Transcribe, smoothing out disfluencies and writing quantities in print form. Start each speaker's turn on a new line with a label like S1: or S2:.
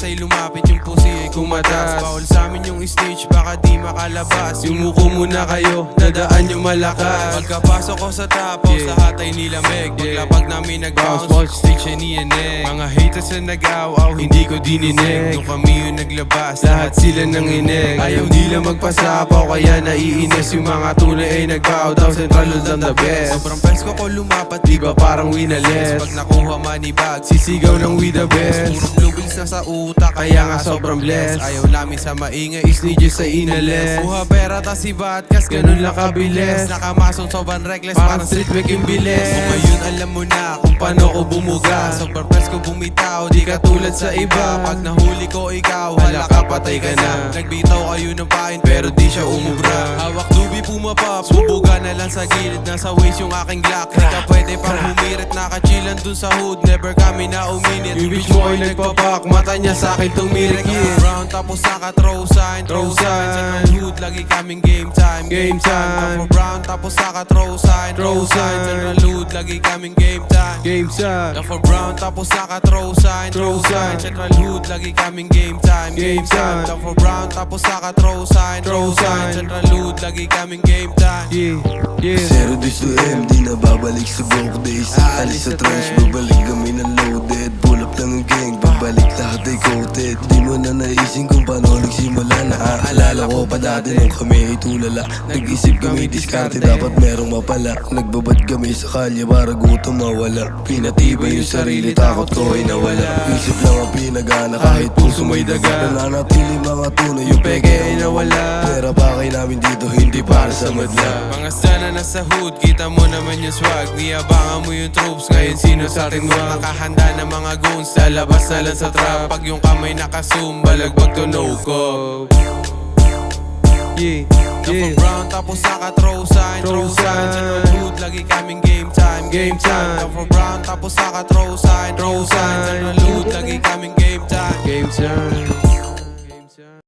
S1: ay lumapit, yung pusi ay kumatas. Bawal sa amin yung stage, baka di makalabas. Yumuko muna kayo, dadaan yung malakas. Pagkapasok ko sa top house, lahat ay nilamig. Paglapag namin nag-bounce, stage ay niyanig. Mga haters na nag-aw-aw, hindi ko dininig. Nung kami yung naglabas, lahat sila nanginig. Ayaw nila magpasapaw, kaya naiinis. Yung mga tunay ay nag-bow down, Central Luz ang the best. Sobrang presko ko lumapat, di ba parang winales? Pag nakuha money bag, sisigaw ng we the best. Puro blue bills na sa utak, kaya nga sobrang blessed. Ayaw namin sa maingay, isnneedyos sa inales. Kuha pera tas iba at kas, ganun lang kabilis. Nakamasong sobrang reckless, parang street making bilis. Kung ngayon alam mo na kung paano ko bumuga. Sobrang presko bumitaw, di katulad sa iba. Pag nahuli ko ikaw, hala ka, patay ka na. Nagbitaw kayo ng pain, pero di siya umubra. Hawak dubi pumapap, bubuga na lang sa gilid. Nasa waist yung aking Glock, di ka pwede pang humirit. Nakachillan dun sa hood, never kami na uminit. Yung bitch mo ay nagpapak, mata niya sa'kin tumirikin. Round tapos naka-throw sign, throw sign. Sa hood, lagi kaming game time, game time. Brown tapos naka-throw sign, throw sign. Sa hood, lagi kaming game time, game time. For brown tapos naka-throw sign, throw sign. Central Hood, lagi kaming game time, game time. For brown tapos naka-throw sign, throw sign. Central Hood, lagi kaming game time.
S2: Zero days to M, di na babalik sa broke days. Alis sa trench, babalik kami ng loaded. Pull up lang ang gang, babalik lahat ay coated. Di mo na naising kung paano nagsimula. Naaalala ko pa dati nung kami ay tulala. Nag-isip kami diskarte, dapat merong mapala. Nagbabad kami sa kalye para gutom mawala. Pinatibay yung sarili, takot ko ay nawala. Isip lang ang pinagana kahit puso may daga. Nananatili mga tunay, yung peke ay nawala. Pera pa kay namin dito, hindi para sa madla.
S1: Mga sana nasa hood, kita mo naman yung swag. Niyabangan mo yung troops, ngayon sino sa ating wag. Nakahanda na mga goons, lalabas na lang sa trap. Pag yung kamay naka-zoom, balagbag to no go. For brown tapos naka-throw sign, throw sign. Central Hood, lagi kaming game time, game time. For brown tapos naka-throw